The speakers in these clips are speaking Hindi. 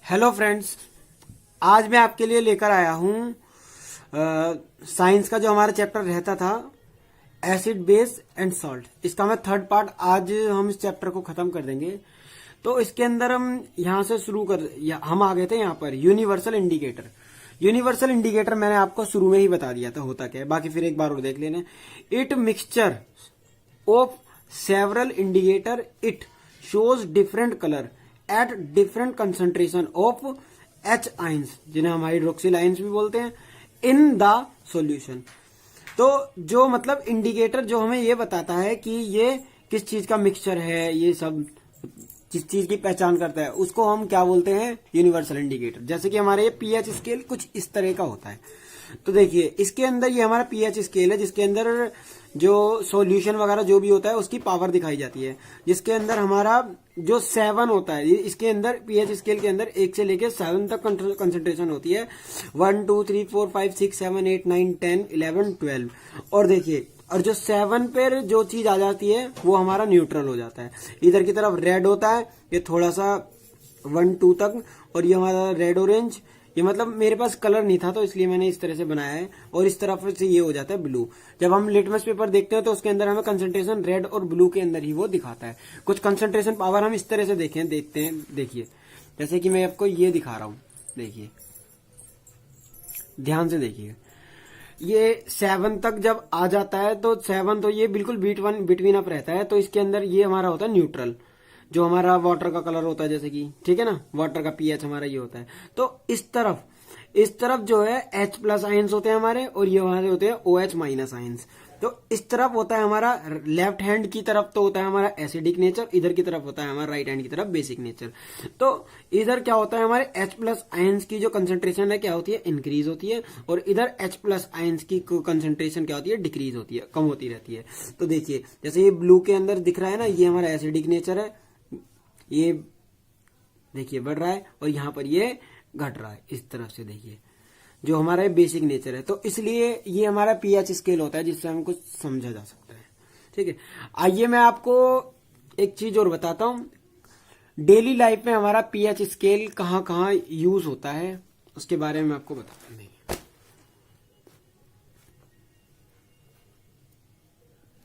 हेलो फ्रेंड्स, आज मैं आपके लिए लेकर आया हूँ साइंस का जो हमारा चैप्टर रहता था एसिड बेस एंड सॉल्ट। इसका मैं थर्ड पार्ट आज हम इस चैप्टर को खत्म कर देंगे। तो इसके अंदर हम यहाँ से हम आ गए थे यहाँ पर यूनिवर्सल इंडिकेटर। यूनिवर्सल इंडिकेटर मैंने आपको शुरू में ही बता दिया था होता क्या है, बाकी फिर एक बार और देख लेना। It mixture of several indicator, it shows different colour at different concentration of H ions, जिन्हें हम हाइड्रोक्सिल आइंस भी बोलते हैं, इन द सॉल्यूशन। तो जो मतलब इंडिकेटर जो हमें ये बताता है कि ये किस चीज का मिक्सचर है, ये सब जिस चीज की पहचान करता है उसको हम क्या बोलते हैं, यूनिवर्सल इंडिकेटर। जैसे कि हमारे ये पीएच स्केल कुछ इस तरह का होता है। तो देखिए इसके अंदर ये हमारा पीएच स्केल है, जिसके अंदर जो सॉल्यूशन वगैरह जो भी होता है उसकी पावर दिखाई जाती है। जिसके अंदर हमारा जो 7 होता है, इसके अंदर पीएच स्केल के अंदर 1 से लेकर 7 तक कंसंट्रेशन होती है। 1 2 3 4 5 6 7 8 9 10 11 12। और देखिए, और जो 7 पर जो चीज आ जाती है वो हमारा न्यूट्रल हो जाता है। इधर की तरफ रेड होता है, ये थोड़ा सा 1 2 तक, और ये हमारा रेड ऑरेंज। ये मतलब मेरे पास कलर नहीं था तो इसलिए मैंने इस तरह से बनाया है। और इस तरफ से ये हो जाता है ब्लू। जब हम लिटमस पेपर देखते हैं तो उसके अंदर हमें कंसंट्रेशन रेड और ब्लू के अंदर ही वो दिखाता है। कुछ कंसंट्रेशन पावर हम इस तरह से देखते हैं। देखिए जैसे कि मैं आपको ये दिखा रहा हूं, देखिए ध्यान से देखिए। ये 7 तक जब आ जाता है तो 7 तो ये बिल्कुल बिटवीन अप रहता है। तो इसके अंदर ये हमारा होता है न्यूट्रल, जो हमारा वाटर का कलर होता है, जैसे कि ठीक है ना, वाटर का पीएच हमारा ये होता है। तो इस तरफ जो है H प्लस आयंस होते हैं हमारे, और ये हमारे होते हैं OH माइनस आयंस। तो इस तरफ होता है हमारा लेफ्ट हैंड की तरफ तो होता है हमारा एसिडिक नेचर, इधर की तरफ होता है हमारा राइट हैंड की तरफ बेसिक नेचर। तो इधर क्या होता है, हमारे H प्लस आयंस की जो कंसंट्रेशन है क्या होती है, इंक्रीज होती है। और इधर H प्लस आयंस की कंसंट्रेशन क्या होती है, डिक्रीज होती है, कम होती रहती है। तो देखिए जैसे ये ब्लू के अंदर दिख रहा है ना, ये हमारा एसिडिक नेचर है, ये देखिए बढ़ रहा है, और यहां पर ये घट रहा है इस तरफ से। देखिए जो हमारा बेसिक नेचर है। तो इसलिए ये हमारा पीएच स्केल होता है, जिससे हम कुछ समझा जा सकता है। ठीक है, आइए मैं आपको एक चीज और बताता हूं। डेली लाइफ में हमारा पीएच स्केल कहां कहां यूज होता है उसके बारे में आपको बताता हूं।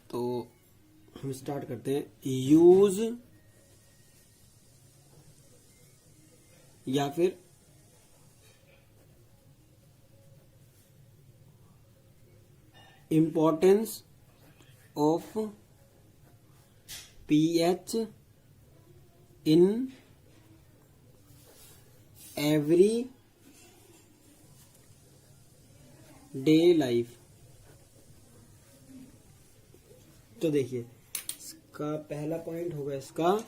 तो हम स्टार्ट करते हैं। यूज या फिर importance of pH in every day life. तो देखिए इसका पहला पॉइंट होगा, इसका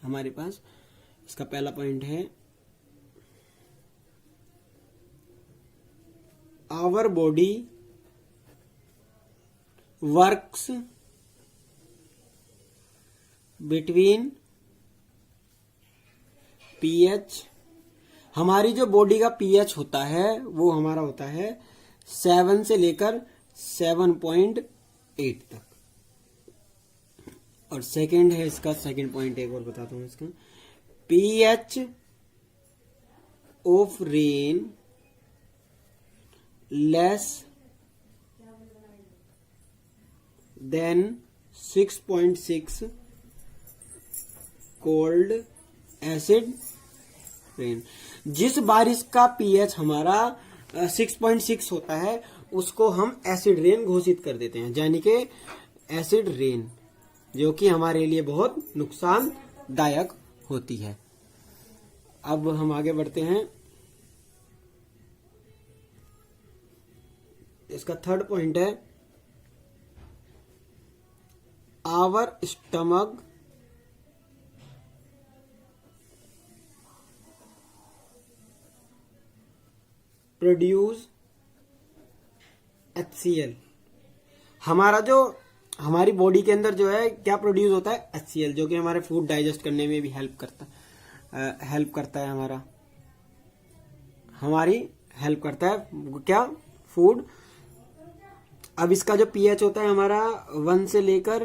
हमारे पास इसका पहला पॉइंट है, our body works between pH. हमारी जो बॉडी का पीएच होता है वो हमारा होता है 7 से लेकर 7.8 तक। और सेकंड है इसका, सेकंड पॉइंट एक और बताता हूं इसका, pH of rain less than 6.6 cold acid rain। जिस बारिश का pH हमारा 6.6 होता है उसको हम एसिड रेन घोषित कर देते हैं, यानी कि एसिड रेन, जो कि हमारे लिए बहुत नुकसानदायक होती है। अब हम आगे बढ़ते हैं। इसका थर्ड पॉइंट है, आवर स्टमक प्रोड्यूस HCl। हमारा जो हमारी बॉडी के अंदर जो है क्या प्रोड्यूस होता है, HCl, जो कि हमारे फूड डाइजेस्ट करने में भी हेल्प करता है हमारी हेल्प करता है क्या, फूड। अब इसका जो पीएच होता है हमारा 1 से लेकर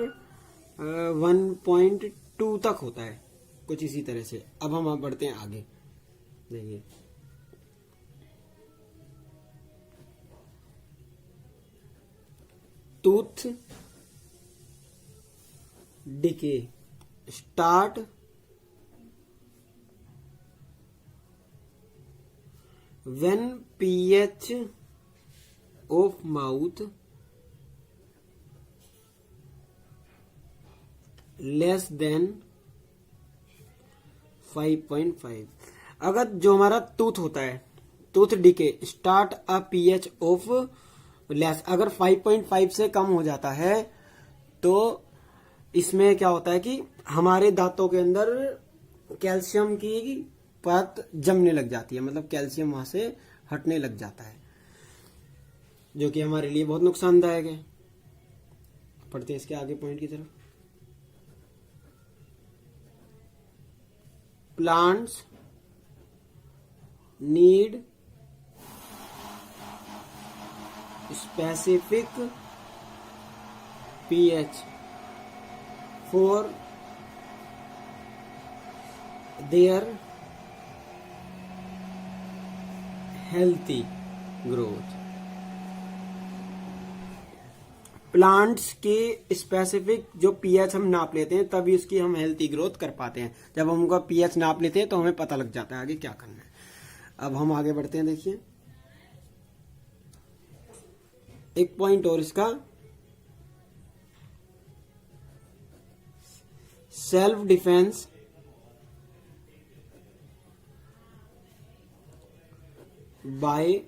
1.2 तक होता है। कुछ इसी तरह से। अब हम बढ़ते हैं आगे। देखिए tooth decay start when pH of mouth less than 5.5। अगर जो हमारा टूथ होता है, tooth decay start a pH of less, अगर 5.5 से कम हो जाता है तो इसमें क्या होता है कि हमारे दांतों के अंदर कैल्शियम की परत जमने लग जाती है, मतलब कैल्शियम वहां से हटने लग जाता है, जो कि हमारे लिए बहुत नुकसानदायक है। पढ़ते हैं इसके आगे पॉइंट की तरफ। Plants need specific pH for their healthy growth. Plants के स्पेसिफिक जो पीएच हम नाप लेते हैं तभी उसकी हम हेल्थी ग्रोथ कर पाते हैं। जब हम उनका पीएच नाप लेते हैं तो हमें पता लग जाता है आगे क्या करना है। अब हम आगे बढ़ते हैं। देखिए एक पॉइंट और इसका, सेल्फ डिफेंस बाय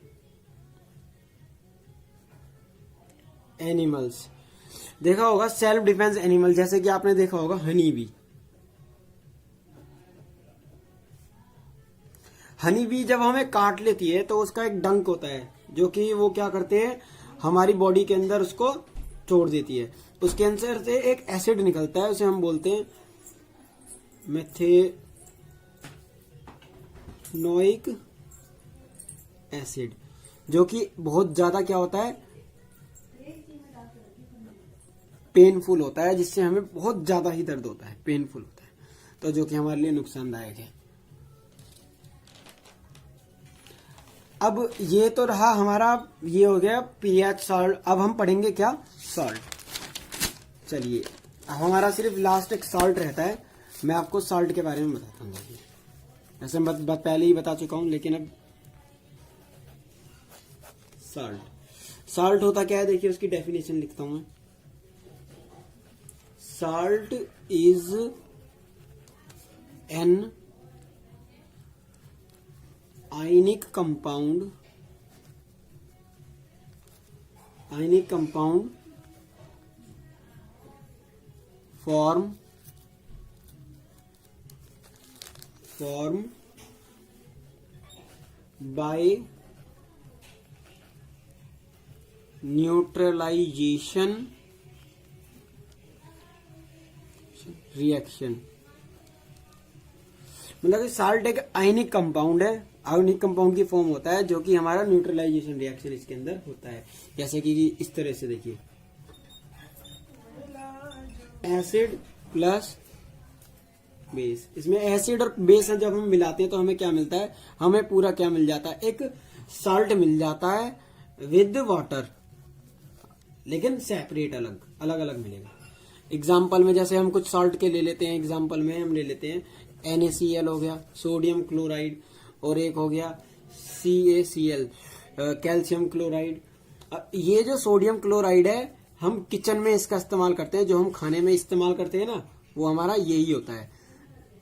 एनिमल्स। देखा होगा सेल्फ डिफेंस एनिमल, जैसे कि आपने देखा होगा हनी बी। हनी बी जब हमें काट लेती है तो उसका एक डंक होता है जो कि वो क्या करते हैं, हमारी बॉडी के अंदर उसको छोड़ देती है। उसके अंदर से एक एसिड निकलता है, उसे हम बोलते हैं मेथेनोइक एसिड, जो कि बहुत ज्यादा क्या होता है, पेनफुल होता है, जिससे हमें बहुत ज्यादा ही दर्द होता है, पेनफुल होता है, तो जो कि हमारे लिए नुकसानदायक है। अब ये तो रहा हमारा, ये हो गया पीएच सॉल्ट। अब हम पढ़ेंगे क्या, सॉल्ट। चलिए अब हमारा सिर्फ लास्ट एक सॉल्ट रहता है। मैं आपको सॉल्ट के बारे में बताता हूँ। वैसे मैं पहले ही बता चुका हूं, लेकिन अब सॉल्ट होता क्या है, देखिए उसकी डेफिनेशन लिखता हूं मैं। Salt is an ionic compound form by neutralisation reaction. मतलब साल्ट एक आयनिक कंपाउंड है, आयनिक कंपाउंड की फॉर्म होता है जो कि हमारा न्यूट्रलाइजेशन रिएक्शन इसके अंदर होता है। जैसे कि इस तरह से देखिए, एसिड प्लस बेस। इसमें एसिड और बेस जब हम मिलाते हैं तो हमें क्या मिलता है, हमें पूरा क्या मिल जाता है, एक साल्ट मिल जाता है विद वाटर, लेकिन सेपरेट, अलग अलग मिलेगा। एग्जाम्पल में जैसे हम कुछ सॉल्ट के ले लेते हैं, एग्जाम्पल में हम ले लेते हैं NaCl हो गया, सोडियम क्लोराइड, और एक हो गया CaCl, कैल्शियम क्लोराइड। ये जो सोडियम क्लोराइड है हम किचन में इसका इस्तेमाल करते हैं, जो हम खाने में इस्तेमाल करते हैं ना, वो हमारा यही होता है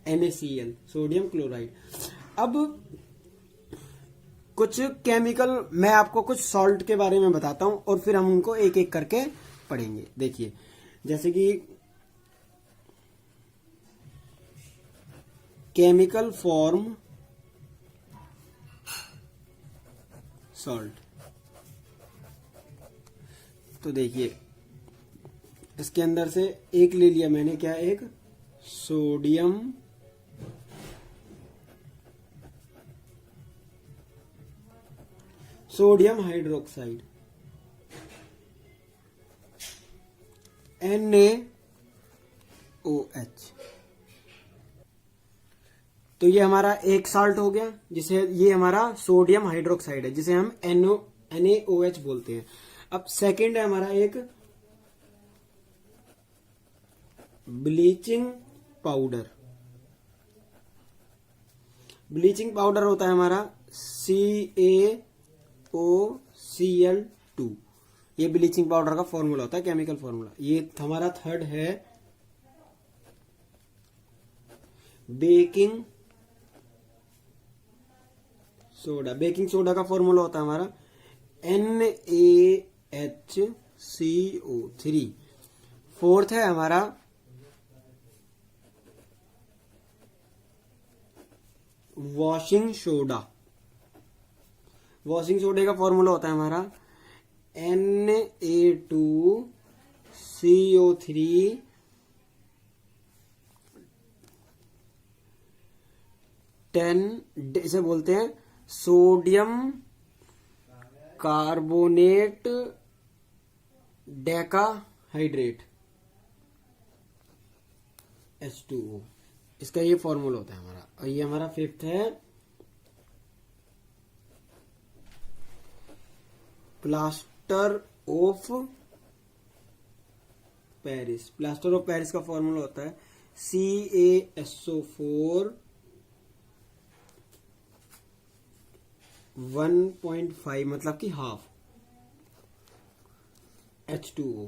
NaCl, सोडियम क्लोराइड। अब कुछ केमिकल, मैं आपको कुछ सॉल्ट के बारे में बताता हूं और फिर हम उनको एक एक करके पढ़ेंगे। देखिए जैसे कि केमिकल फॉर्म सॉल्ट, तो देखिए इसके अंदर से एक ले लिया मैंने, क्या, एक सोडियम हाइड्रोक्साइड NaOH, तो ये हमारा एक साल्ट हो गया, जिसे ये हमारा सोडियम हाइड्रोक्साइड है, जिसे हम NaOH बोलते हैं। अब सेकंड है हमारा एक ब्लीचिंग पाउडर। ब्लीचिंग पाउडर होता है हमारा CaOCl2। ये ब्लीचिंग पाउडर का फॉर्मूला होता है, केमिकल फॉर्मूला। ये हमारा थर्ड है बेकिंग सोडा। बेकिंग सोडा का फॉर्मूला होता है हमारा NaHCO3। फोर्थ है हमारा वॉशिंग सोडा। वॉशिंग सोडे का फॉर्मूला होता है हमारा Na2CO3 10, इसे बोलते हैं सोडियम कार्बोनेट डेकाहाइड्रेट H2O। इसका ये फॉर्मूला होता है हमारा। और ये हमारा फिफ्थ है plaster of Paris. Plaster of Paris का फॉर्मूला होता है CaSO4 1.5, मतलब कि हाफ H2O।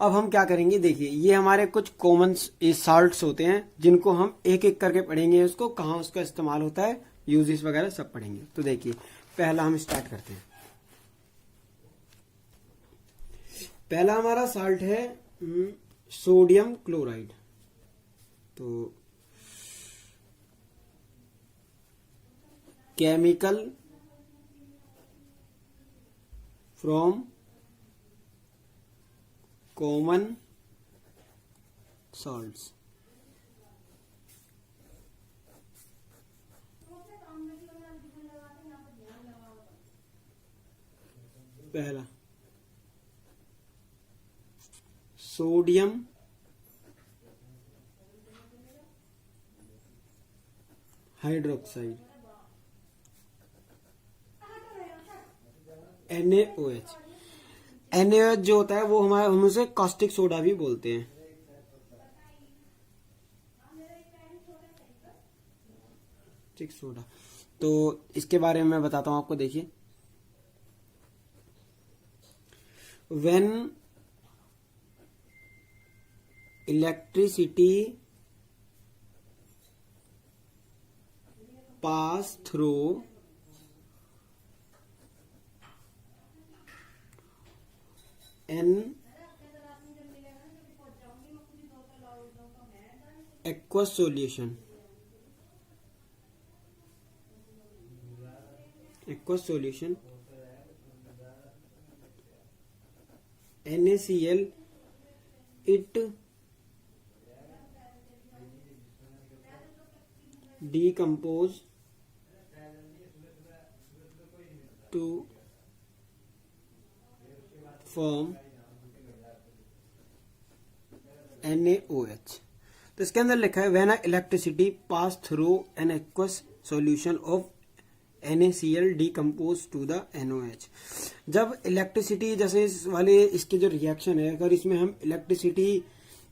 अब हम क्या करेंगे, देखिए ये हमारे कुछ कॉमन साल्ट्स होते हैं, जिनको हम एक एक करके पढ़ेंगे, उसको कहाँ उसका इस्तेमाल होता है, यूजेस वगैरह सब पढ़ेंगे। तो देखिए पहला हम स्टार्ट करते हैं। पहला हमारा साल्ट है सोडियम क्लोराइड। तो केमिकल फ्रॉम कॉमन सॉल्ट्स। पहला सोडियम हाइड्रोक्साइड NaOH। NaOH जो होता है वो हम उसे कॉस्टिक सोडा भी बोलते हैं। कॉस्टिक सोडा, तो इसके बारे में मैं बताता हूं आपको। देखिए when electricity pass through an aqueous solution, NaCl, it decompose to form NaOH। तो इसके अंदर लिखा है when electricity pass through an aqueous solution of NaCl decompose to the NaOH। जब इलेक्ट्रिसिटी जैसे इस वाले इसके जो रिएक्शन है, अगर इसमें हम इलेक्ट्रिसिटी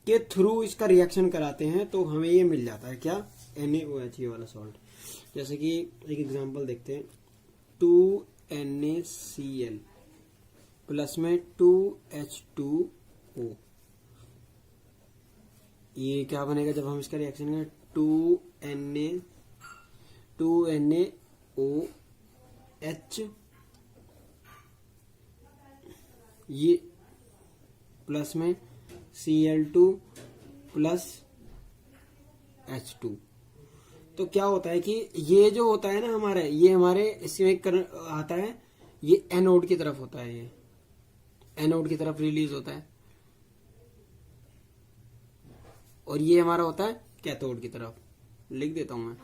के थ्रू इसका रिएक्शन कराते हैं तो हमें ये मिल जाता है क्या, NaOH, ये वाला सॉल्ट। जैसे कि एक एग्जांपल देखते हैं, 2NaCl प्लस में 2H2O। ये क्या बनेगा जब हम इसका रिएक्शन करें, 2NaOH, ये प्लस में Cl2 प्लस H2। तो क्या होता है कि ये जो होता है ना हमारा, ये हमारे इसमें आता है, ये एनोड की तरफ होता है, ये एनोड की तरफ रिलीज होता है, और ये हमारा होता है कैथोड की तरफ। लिख देता हूं मैं,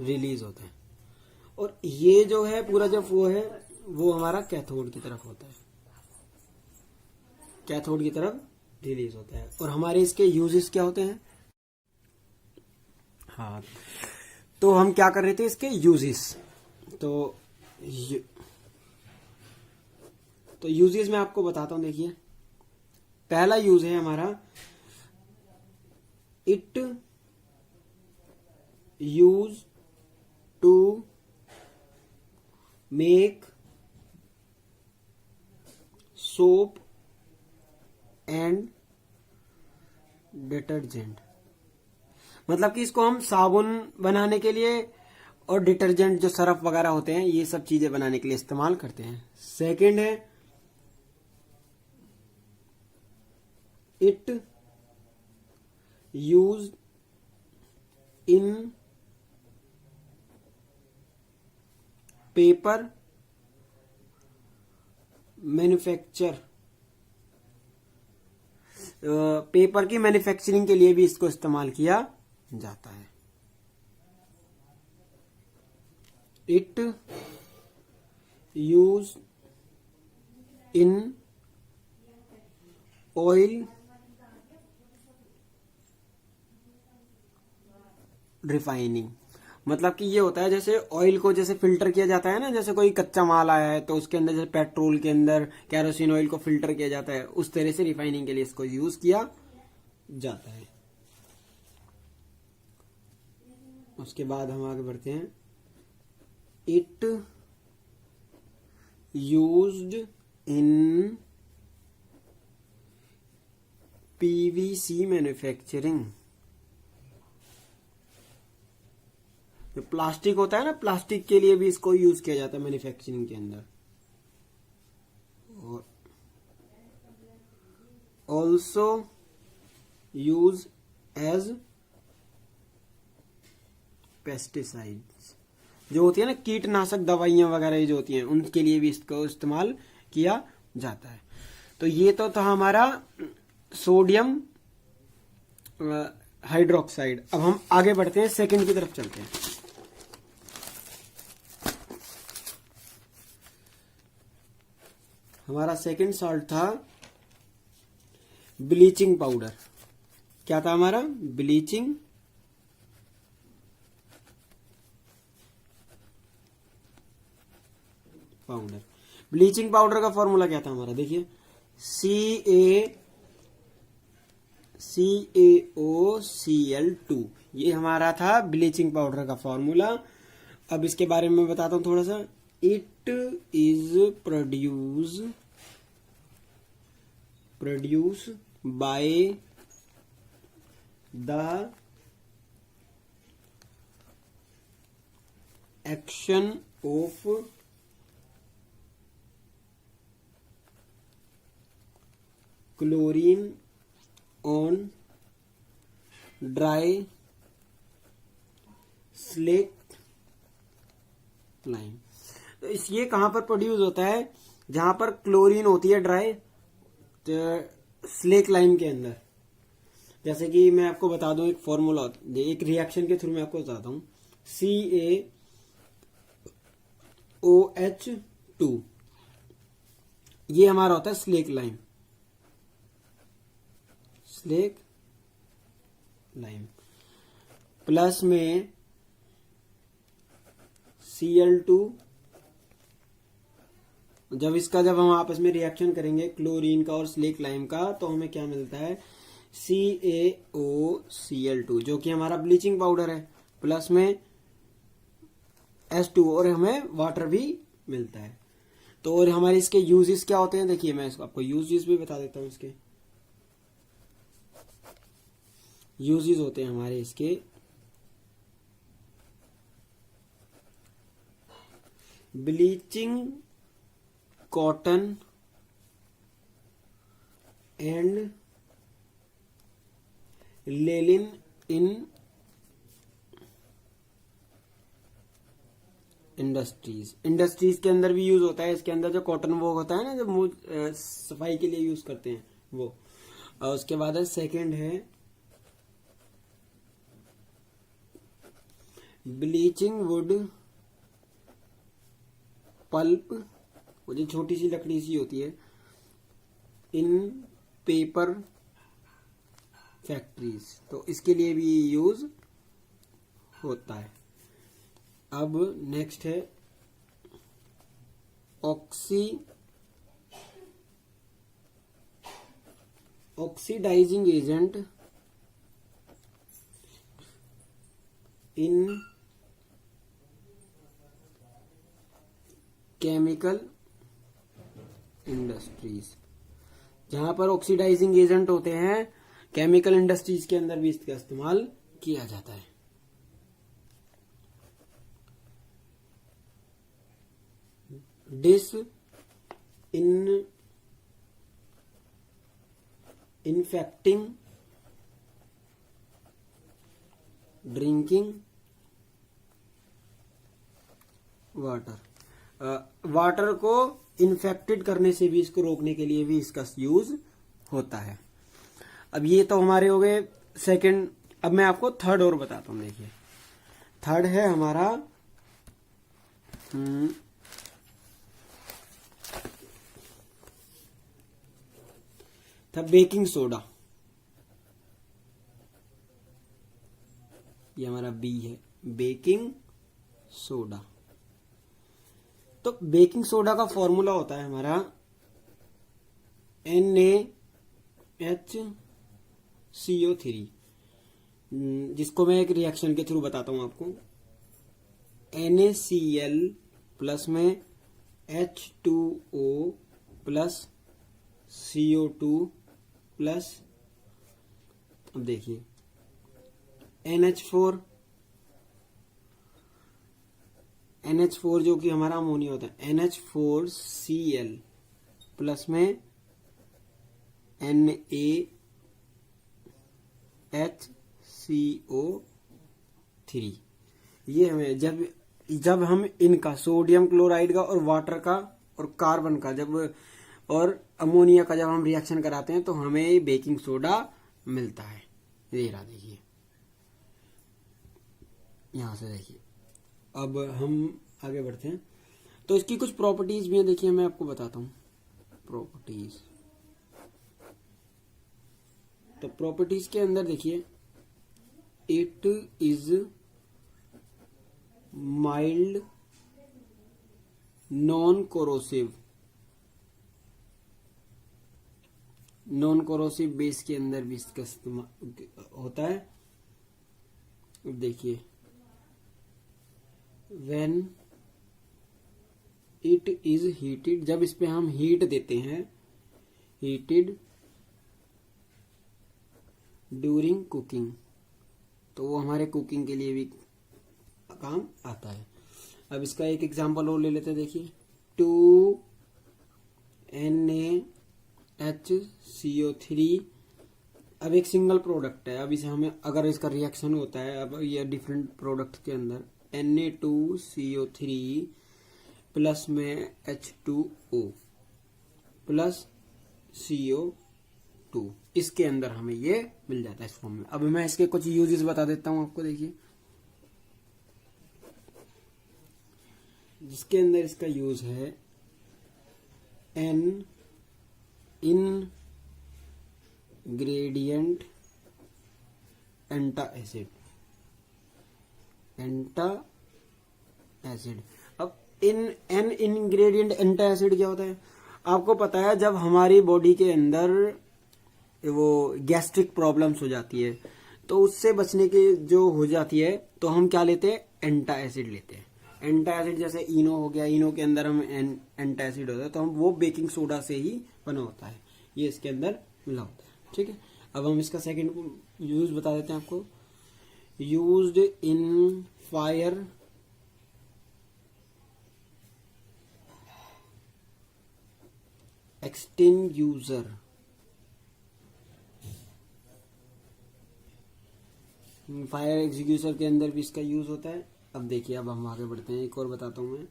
रिलीज होता है। और ये जो है पूरा जब वो है, वो हमारा कैथोड की तरफ होता है, कैथोड की तरफ रिलीज होता है। और हमारे इसके यूजेस क्या होते हैं, हाँ, तो हम क्या कर रहे थे इसके यूजेस। तो यूजेस मैं आपको बताता हूं। देखिए, पहला यूज है हमारा it use to make soap and detergent. मतलब कि इसको हम साबुन बनाने के लिए और डिटर्जेंट जो सरफ वगैरह होते हैं ये सब चीजें बनाने के लिए इस्तेमाल करते हैं। सेकंड है it use in paper manufacture. Paper की मैन्युफैक्चरिंग के लिए भी इसको इस्तेमाल किया जाता है। It use in oil refining. मतलब कि ये होता है जैसे ऑयल को जैसे फिल्टर किया जाता है ना, जैसे कोई कच्चा माल आया है तो उसके अंदर जैसे पेट्रोल के अंदर कैरोसिन ऑयल को फिल्टर किया जाता है, उस तरह से रिफाइनिंग के लिए इसको यूज किया जाता है। उसके बाद हम आगे बढ़ते हैं। It used in PVC manufacturing. जो प्लास्टिक होता है ना, प्लास्टिक के लिए भी इसको यूज किया जाता है मैन्युफैक्चरिंग के अंदर। और ऑल्सो यूज एज पेस्टिसाइड्स। जो होती है ना कीटनाशक दवाइयां वगैरह जो होती हैं उनके लिए भी इसको इस्तेमाल किया जाता है। तो ये तो था हमारा सोडियम हाइड्रोक्साइड। अब हम आगे बढ़ते हैं, सेकंड की तरफ चलते हैं। हमारा सेकंड सॉल्ट था ब्लीचिंग पाउडर। क्या था हमारा? Bleaching powder. ब्लीचिंग पाउडर का फॉर्मूला क्या था हमारा? देखिए, CaCaOCl2, ये हमारा था ब्लीचिंग पाउडर का फॉर्मूला। अब इसके बारे में बताता हूं थोड़ा सा। It is produce by the action of chlorine on dry slack lime. तो ये कहां पर प्रोड्यूस होता है? जहां पर क्लोरीन होती है ड्राई स्लेक लाइम के अंदर। जैसे कि मैं आपको बता दूं एक फॉर्मूला, एक रिएक्शन के थ्रू मैं आपको बताता हूं। CaOH2, ये हमारा होता है slack lime. Slack lime plus में Cl2। जब हम आपस में रिएक्शन करेंगे क्लोरीन का और स्लेक लाइम का, तो हमें क्या मिलता है? CaOCl2, जो कि हमारा ब्लीचिंग पाउडर है, प्लस में H2, और हमें वाटर भी मिलता है। तो और हमारे इसके यूजेस क्या होते हैं? देखिए, मैं आपको यूजेस भी बता देता हूं। इसके यूजेस होते हैं हमारे इसके bleaching cotton and लेलिन in industries के अंदर भी यूज होता है। इसके अंदर जो कॉटन वो होता है ना, जो मुंह सफाई के लिए यूज करते हैं वो। और उसके बाद सेकंड है ब्लीचिंग वुड पल्प, वो जो छोटी सी लकड़ी सी होती है, इन पेपर फैक्ट्रीज। तो इसके लिए भी यूज होता है। अब नेक्स्ट है oxidising agent in chemical industries. जहां पर ऑक्सीडाइजिंग एजेंट होते हैं केमिकल इंडस्ट्रीज के अंदर भी इसका इस्तेमाल किया जाता है। डिस इन इन्फेक्टिंग ड्रिंकिंग वाटर को इन्फेक्टेड करने से भी, इसको रोकने के लिए भी इसका यूज होता है। अब ये तो हमारे हो गए सेकंड। अब मैं आपको थर्ड और बताता हूं। देखिए थर्ड है हमारा था बेकिंग सोडा। ये हमारा बी है, बेकिंग सोडा। तो बेकिंग सोडा का फॉर्मूला होता है हमारा NaHCO3, जिसको मैं एक रिएक्शन के थ्रू बताता हूं आपको। NaCl प्लस में H2O प्लस CO2 प्लस, अब देखिए NH4 जो कि हमारा अमोनिया होता है, NH4Cl प्लस में NaHCO3। ये हमें जब हम इनका सोडियम क्लोराइड का और वाटर का और कार्बन का और अमोनिया का जब हम रिएक्शन कराते हैं तो हमें बेकिंग सोडा मिलता है। ये रहा, देखिए यहां से देखिए। अब हम आगे बढ़ते हैं। तो इसकी कुछ प्रॉपर्टीज भी हैं, देखिए मैं आपको बताता हूं प्रॉपर्टीज। तो प्रॉपर्टीज के अंदर देखिए, it is mild non corrosive base के अंदर भी इसका इस्तेमाल होता है। देखिए when it is heated, जब इस पे हम हीट देते हैं, हीटेड ड्यूरिंग कुकिंग, तो वो हमारे कुकिंग के लिए भी काम आता है। अब इसका एक एग्जांपल और ले लेते हैं। देखिए 2NaHCO3, अब एक सिंगल प्रोडक्ट है। अब इसे हमें अगर इसका रिएक्शन होता है, अब ये डिफरेंट प्रोडक्ट के अंदर Na2CO3 प्लस में H2O प्लस CO2, इसके अंदर हमें ये मिल जाता है इस फॉर्म में। अब मैं इसके कुछ यूजेस बता देता हूं आपको। देखिए जिसके अंदर इसका यूज है इनग्रेडिएंट एंटा एसिड। अब एन इनग्रेडिएंट एंटा एसिड क्या होता है आपको पता है। जब हमारी बॉडी के अंदर वो गैस्ट्रिक प्रॉब्लम्स हो जाती है तो उससे बचने के जो हो जाती है तो हम क्या लेते हैं, एंटा एसिड लेते हैं। एंटा एसिड जैसे इनो हो गया, इनो के अंदर हम एंटा एसिड होता है, तो हम वो बेकिंग सोडा से ही बना होता है, ये इसके अंदर मिला होता है। ठीक है, अब हम इसका सेकंड यूज बता देते हैं आपको। Used in fire extinguisher, fire extinguisher के अंदर भी इसका यूज होता है। अब देखिए, अब हम आगे बढ़ते हैं, एक और बताता हूं मैं।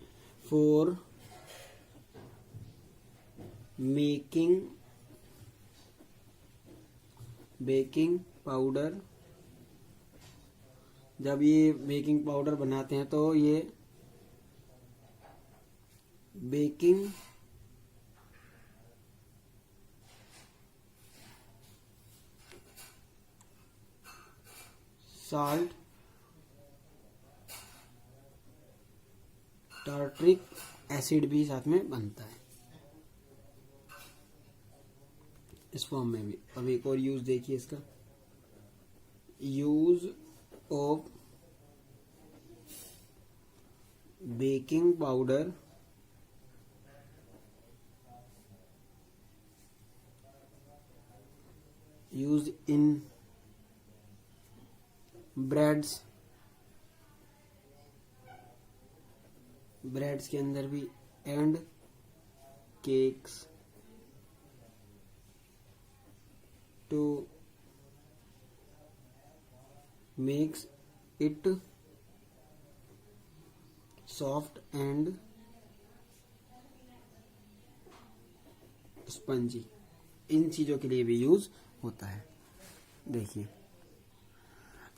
फॉर मेकिंग बेकिंग पाउडर, जब ये बेकिंग पाउडर बनाते हैं तो ये बेकिंग साल्ट टार्ट्रिक एसिड भी साथ में बनता है इस फॉर्म में भी। अब एक और यूज देखिए इसका, use of baking powder use in breads के अंदर भी and cakes to makes it soft and spongy. इन चीजों के लिए भी यूज होता है। देखिए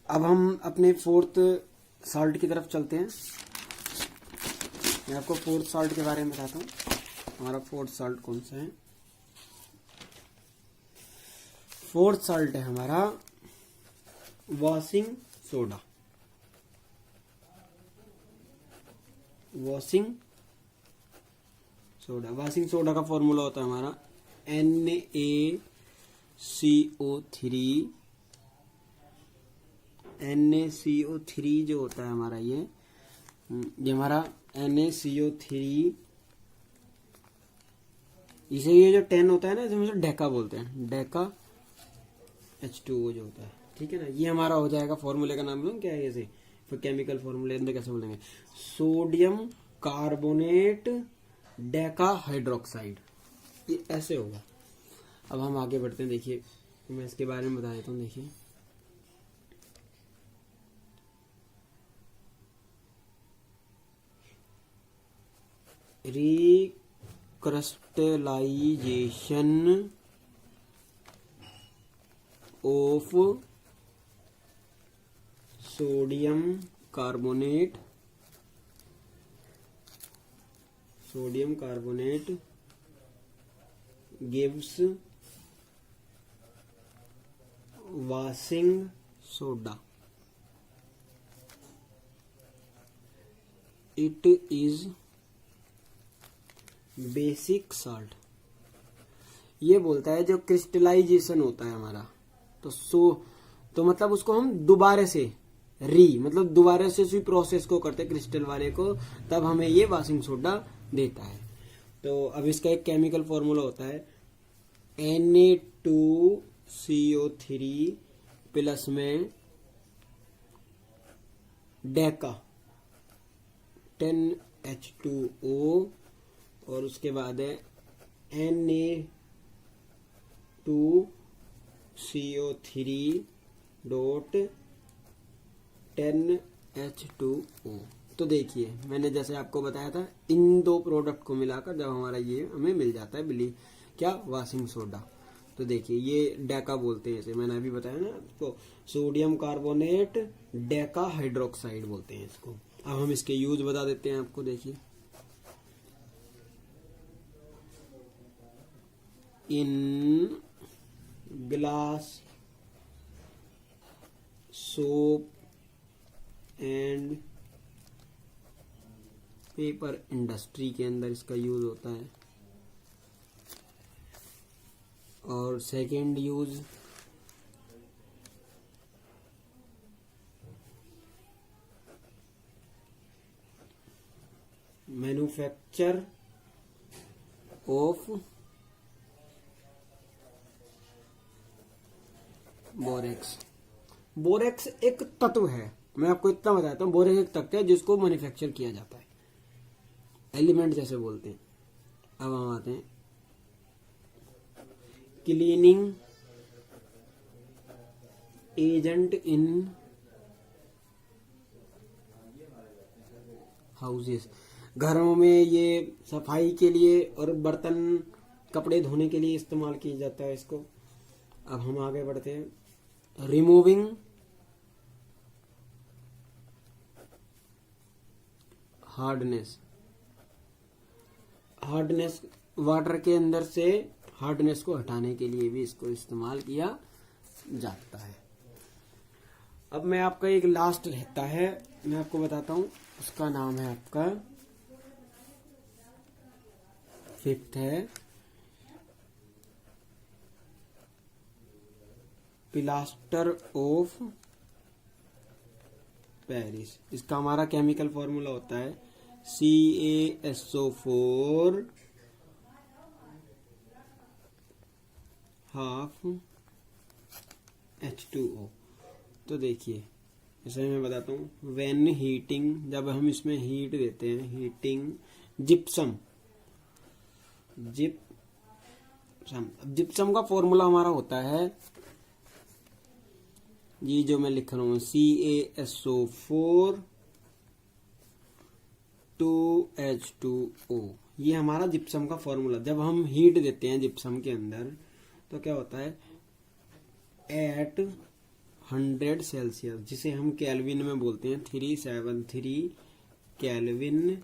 अब हम अपने फोर्थ सॉल्ट की तरफ चलते हैं। मैं आपको फोर्थ सॉल्ट के बारे में बताता हूँ। हमारा फोर्थ सॉल्ट कौन सा है? फोर्थ सॉल्ट है हमारा वॉशिंग सोडा। वॉशिंग सोडा का फॉर्मूला होता है हमारा NaCO3 जो होता है हमारा ये हमारा NaCO3, इसे ये जो 10 होता है ना, इसे हम डेका बोलते हैं, डेका H2O जो होता है, ठीक है ना। ये हमारा हो जाएगा। फॉर्मूले का नाम लो क्या है, ऐसे फिर केमिकल फॉर्मूले अंदर कैसे बोलेंगे, सोडियम कार्बोनेट डेका हाइड्रोक्साइड, ये ऐसे होगा। अब हम आगे बढ़ते हैं। देखिए मैं इसके बारे में बता देता हूँ। देखिए recrystallisation of sodium carbonate gives washing soda. It is basic salt. ये बोलता है जो क्रिस्टलाइजेशन होता है हमारा, तो मतलब उसको हम दोबारा से मतलब दोबारा से उसी प्रोसेस को करते क्रिस्टल वाले को, तब हमें ये वॉशिंग सोडा देता है। तो अब इसका एक केमिकल फॉर्मूला होता है Na2CO3 प्लस में डेका 10H2O और उसके बाद है Na2CO3.10H2O। तो देखिए मैंने जैसे आपको बताया था, इन दो प्रोडक्ट को मिलाकर जब हमारा ये हमें मिल जाता है क्या, वॉशिंग सोडा। तो देखिए ये डेका बोलते हैं, इसे मैंने अभी बताया ना आपको, सोडियम कार्बोनेट डेका हाइड्रोक्साइड बोलते हैं इसको। अब हम इसके यूज बता देते हैं आपको। देखिए in glass soap and paper industry के अंदर इसका यूज होता है। और second use manufacture of borax एक तत्व है, मैं आपको इतना बताता हूँ। बोरेक्स एक तत्व है जिसको मैन्युफैक्चर किया जाता है, एलिमेंट जैसे बोलते हैं। अब हम आते हैं क्लीनिंग एजेंट इन हाउसेस। घरों में ये सफाई के लिए और बर्तन कपड़े धोने के लिए इस्तेमाल किया जाता है इसको। अब हम आगे बढ़ते हैं। रिमूविंग हार्डनेस वाटर के अंदर से हार्डनेस को हटाने के लिए भी इसको इस्तेमाल किया जाता है। अब मैं आपका एक लास्ट रहता है, मैं आपको बताता हूं, उसका नाम है आपका फिफ्थ है प्लास्टर ऑफ पेरिस। इसका हमारा केमिकल फॉर्मूला होता है CaSO4 हाफ H2O। तो देखिए इसे मैं बताता हूँ, व्हेन हीटिंग, जब हम इसमें हीट देते हैं, हीटिंग जिप्सम, जिप्सम का फॉर्मूला हमारा होता है ये जो मैं लिख रहा हूँ CaSO4 2H2O। ये हमारा जिप्सम का फॉर्मूला। जब हम हीट देते हैं जिप्सम के अंदर तो क्या होता है, एट 100 सेल्सियस, जिसे हम केल्विन में बोलते हैं 373 केल्विन,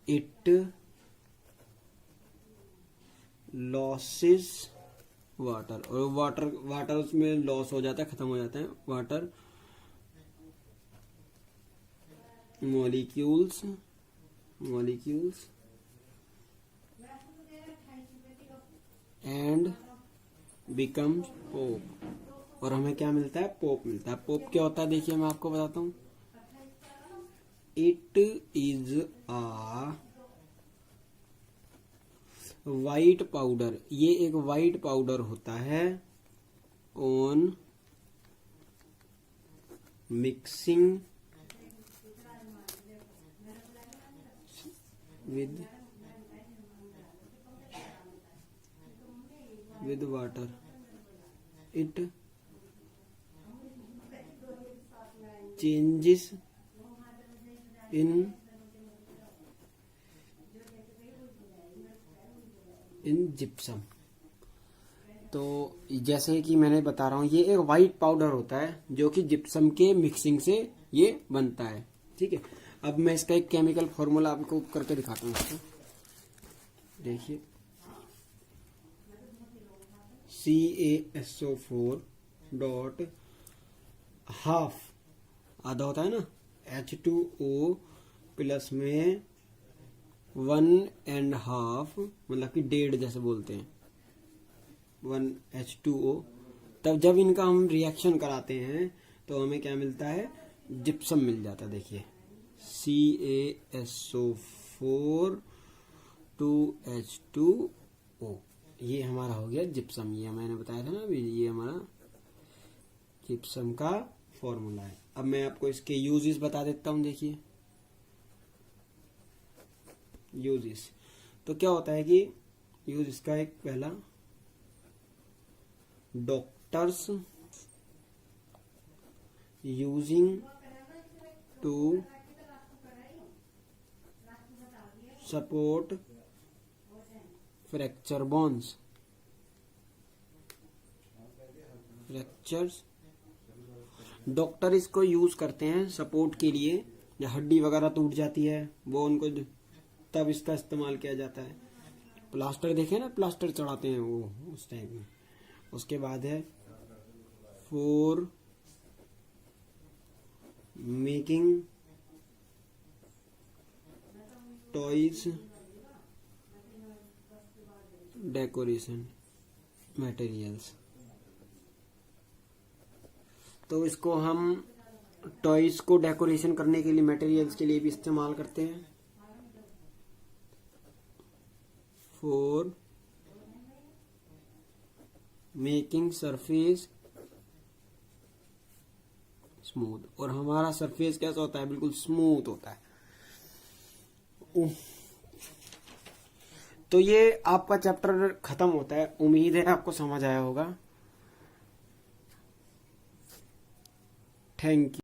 इट लॉसेस वाटर, और वाटर उसमें लॉस हो जाता है, खत्म हो जाता है, water molecules and becomes pope, और हमें क्या मिलता है, पोप मिलता है। पोप क्या होता है देखिए मैं आपको बताता हूँ, it is a white powder, ये एक वाइट पाउडर होता है on mixing with water, it changes in gypsum. तो जैसे कि मैंने बता रहा हूँ, ये एक वाइट पाउडर होता है जो कि जिप्सम के मिक्सिंग से ये बनता है। ठीक है, अब मैं इसका एक केमिकल फॉर्मूला आपको करके दिखाता हूँ। इसको देखिए, CaSO4 डॉट हाफ, आधा होता है ना, H2O प्लस में 1.5, मतलब कि 1.5 जैसे बोलते हैं, 1H2O। तब जब इनका हम रिएक्शन कराते हैं तो हमें क्या मिलता है, जिप्सम मिल जाता है। देखिए CaSO4 2H2O, ये हमारा हो गया जिप्सम। ये मैंने बताया था ना अभी, ये हमारा जिप्सम का फॉर्मूला है। अब मैं आपको इसके यूजेस बता देता हूँ। देखिए यूजेस, तो क्या होता है कि यूज इसका एक पहला, doctors using to support fracture bones, fractures, doctor इसको यूज करते हैं सपोर्ट के लिए, या हड्डी वगैरह टूट जाती है वो उनको, तब इसका इस्तेमाल किया जाता है। प्लास्टर देखे ना, प्लास्टर चढ़ाते हैं वो उस टाइप में। उसके बाद है for making toys decoration materials, तो इसको हम टॉयज को डेकोरेशन करने के लिए, मटेरियल्स के लिए भी इस्तेमाल करते हैं। फॉर मेकिंग सरफेस स्मूथ, और हमारा सरफेस कैसा होता है, बिल्कुल स्मूथ होता है। तो ये आपका चैप्टर खत्म होता है। उम्मीद है आपको समझ आया होगा। Thank you.